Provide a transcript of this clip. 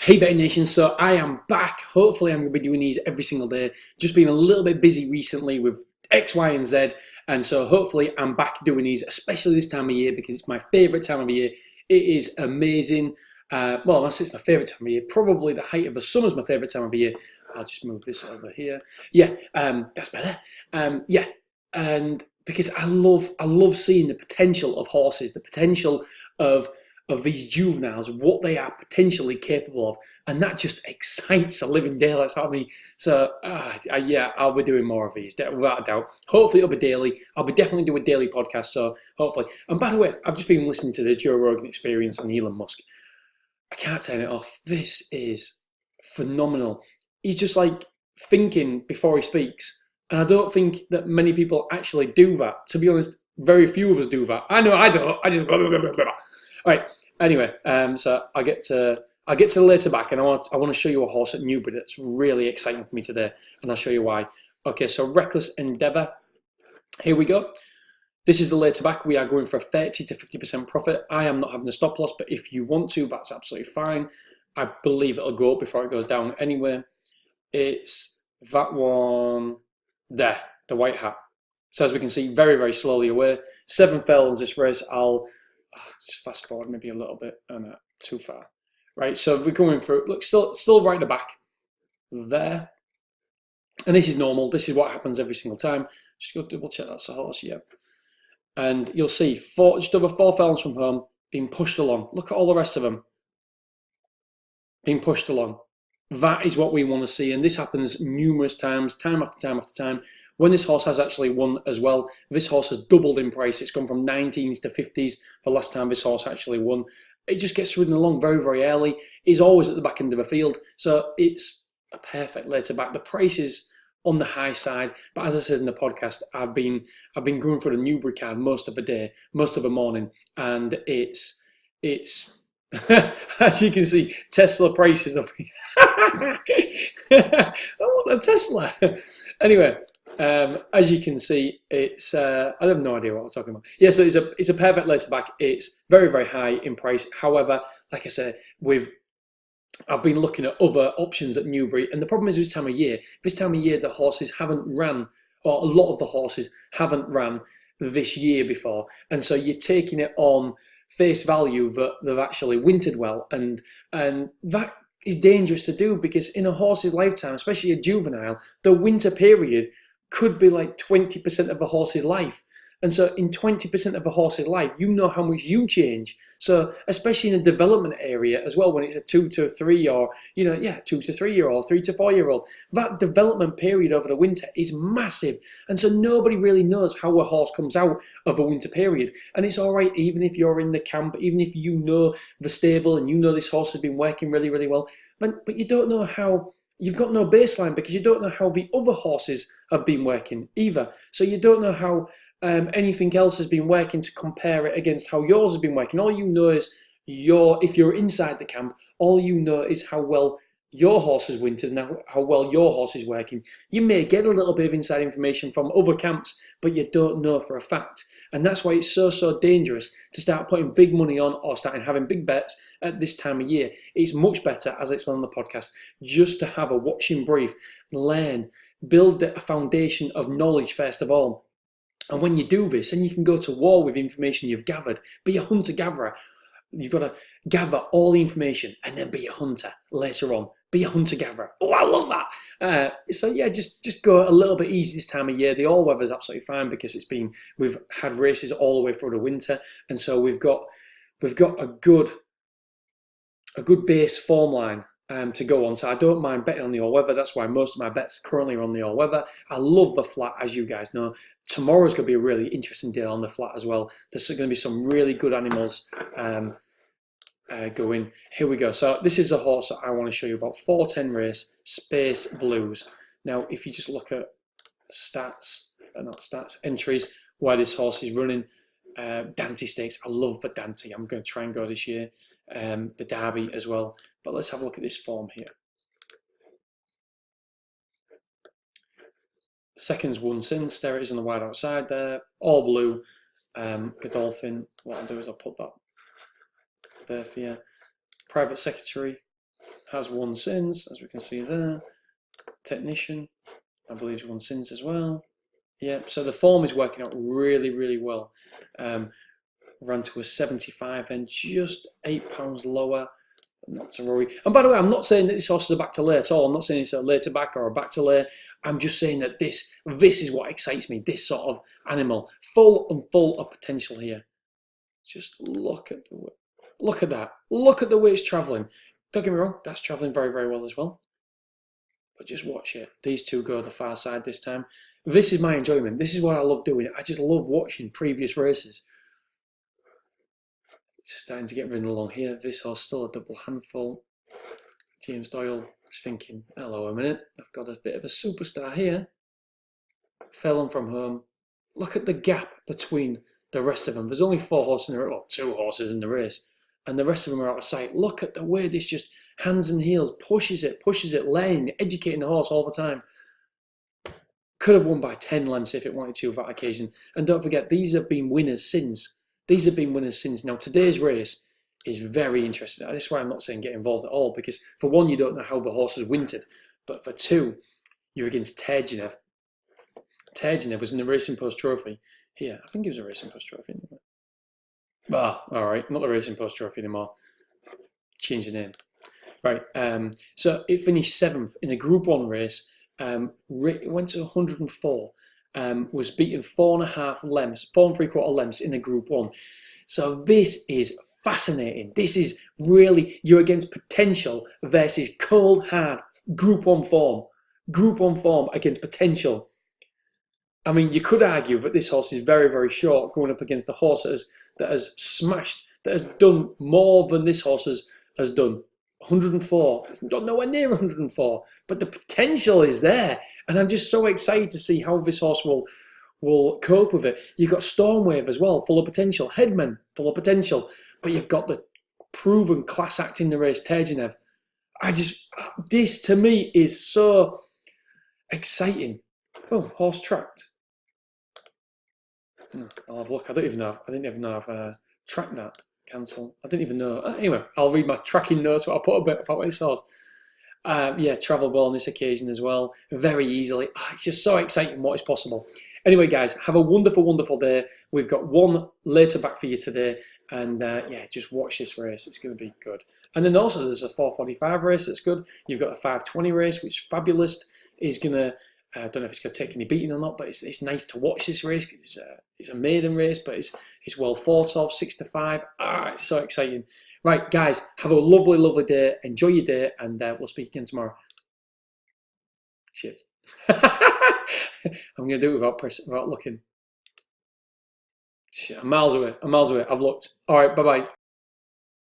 Hey Betting Nation, so I am back. Hopefully I'm going to be doing these every single day. Just been a little bit busy recently with X, Y and Z, and so hopefully I'm back doing these, especially this time of year because it's my favourite time of year. It is amazing. Well, I say it's my favourite time of year. Probably the height of the summer is my favourite time of year. I'll just move this over here. Yeah, that's better. Yeah, and because I love seeing the potential of horses, the potential of these juveniles, what they are potentially capable of, and that just excites the living daylights out of me. So, yeah, I'll be doing more of these, without a doubt. Hopefully, it'll be daily. I'll be definitely doing a daily podcast, so hopefully. And by the way, I've just been listening to the Joe Rogan Experience and Elon Musk. I can't turn it off. This is phenomenal. He's just like thinking before he speaks, and I don't think that many people actually do that. To be honest, very few of us do that. I know I don't. I just blah, blah, blah, blah, blah. All right. Anyway, so I get to the later back, and I want to show you a horse at Newbury that's really exciting for me today, and I'll show you why. Okay, so Reckless Endeavour. Here we go. This is the later back. We are going for a 30 to 50% profit. I am not having a stop loss, but if you want to, that's absolutely fine. I believe it'll go up before it goes down anyway. It's that one there, the white hat. So as we can see, very, very slowly away. 7 furlongs this race. I'll just fast forward maybe a little bit. Oh no, too far. Right, so we're going through. Look, still right at the back there. And this is normal. This is what happens every single time. Just go double check that's a horse. Yeah. And you'll see just over 4 furlongs from home being pushed along. Look at all the rest of them being pushed along. That is what we want to see, and this happens numerous times, time after time after time. When this horse has actually won as well, this horse has doubled in price. It's gone from 19s to 50s the last time this horse actually won. It just gets ridden along very, very early. It's always at the back end of the field, so it's a perfect later back. The price is on the high side, but as I said in the podcast, I've been going for the Newbury card most of the day, most of the morning, and it's as you can see, Tesla prices up. I want a Tesla. Anyway, as you can see, it's I have no idea what I was talking about. Yeah, so it's a perfect later back. It's very, very high in price. However, like I said, I've been looking at other options at Newbury, and the problem is this time of year, the horses haven't ran, or a lot of the horses haven't ran this year before, and so you're taking it on face value that they've actually wintered well, and that is dangerous to do because in a horse's lifetime, especially a juvenile, the winter period could be like 20% of a horse's life. And so in 20% of a horse's life, you know how much you change. So especially in a development area as well, when it's a 2 to 3 or, 2 to 3 year old, 3 to 4 year old, that development period over the winter is massive. And so nobody really knows how a horse comes out of a winter period. And it's all right, even if you're in the camp, even if you know the stable and you know this horse has been working really, really well, but you don't know how. You've got no baseline because you don't know how the other horses have been working either. So you don't know how anything else has been working to compare it against how yours has been working. All you know is if you're inside the camp, all you know is how well your horse has wintered and how well your horse is working. You may get a little bit of inside information from other camps, but you don't know for a fact. And that's why it's so dangerous to start putting big money on or starting having big bets at this time of year. It's much better, as I explained on the podcast, just to have a watching brief, learn, build a foundation of knowledge first of all. And when you do this, then you can go to war with information you've gathered. Be a hunter-gatherer. You've got to gather all the information and then be a hunter later on. Be a hunter-gatherer. Oh, I love that. So yeah, just go a little bit easy this time of year. The all-weather's absolutely fine because we've had races all the way through the winter, and so we've got a good base form line to go on. So I don't mind betting on the all-weather. That's why most of my bets currently are on the all-weather. I love the flat, as you guys know. Tomorrow's going to be a really interesting day on the flat as well. There's going to be some really good animals going. Here we go. So this is a horse that I want to show you about. 410 race, Space Blues. Now, if you just look at entries, where this horse is running, Dante Stakes. I love the Dante. I'm going to try and go this year. The Derby as well. But let's have a look at this form here. Seconds won since. There it is on the wide outside there. All blue. Godolphin. What I'll do is I'll put that there for you. Private Secretary. has won since, as we can see there. Technician, I believe, has won since as well. Yeah, so the form is working out really, really well. Ran to a 75 and just £8 lower. Not to worry. And by the way, I'm not saying that this horse is a back to lay at all. I'm not saying it's a lay to back or a back to lay. I'm just saying that this is what excites me. This sort of animal, full of potential here. Just look at that. Look at the way it's travelling. Don't get me wrong, that's travelling very, very well as well. But just watch it. These two go the far side this time. This is my enjoyment. This is what I love doing. I just love watching previous races. It's starting to get ridden along here. This horse still a double handful. James Doyle is thinking, hello a minute, I've got a bit of a superstar here. Fell on from home. Look at the gap between the rest of them. There's only 4 horses in the race, well, 2 horses in the race, and the rest of them are out of sight. Look at the way this just hands and heels, pushes it, laying, educating the horse all the time. Could have won by 10 lengths if it wanted to for that occasion. And don't forget, these have been winners since. Now, today's race is very interesting. This is why I'm not saying get involved at all, because for one, you don't know how the horse has wintered. But for two, you're against Turgenev. Turgenev was in the Racing Post Trophy. Here, I think it was a Racing Post Trophy. Ah, all right, not the Racing Post Trophy anymore. Change the name. Right, so it finished 7th in a Group 1 race. It went to 104. Was beaten 4.5 lengths, 4 3/4 lengths in a Group 1. So this is fascinating. This is really, you're against potential versus cold, hard Group 1 form. Group 1 form against potential. I mean, you could argue that this horse is very, very short going up against a horse that has smashed, that has done more than this horse has done. 104. It's not nowhere near 104, but the potential is there, and I'm just so excited to see how this horse will cope with it. You've got Stormwave as well, full of potential. Headman, full of potential, but you've got the proven class act in the race, Turgenev. This to me is so exciting. Oh, horse tracked. I'll have a look. I didn't even know I've tracked that. Cancel. I didn't even know. Anyway, I'll read my tracking notes. What I put a bit about this horse. Yeah, travelled well on this occasion as well, very easily. It's just so exciting what is possible. Anyway, guys, have a wonderful, wonderful day. We've got one later back for you today, and yeah, just watch this race. It's going to be good. And then also there's a 4:45 race that's good. You've got a 5:20 race, which Fabulous is going to. I don't know if it's going to take any beating or not, but it's nice to watch this race. It's a maiden race, but it's well thought of. 6 to 5. It's so exciting. Right, guys, have a lovely, lovely day. Enjoy your day, and we'll speak again tomorrow. Shit. I'm going to do it without looking. Shit, I'm miles away. I've looked. All right, bye-bye.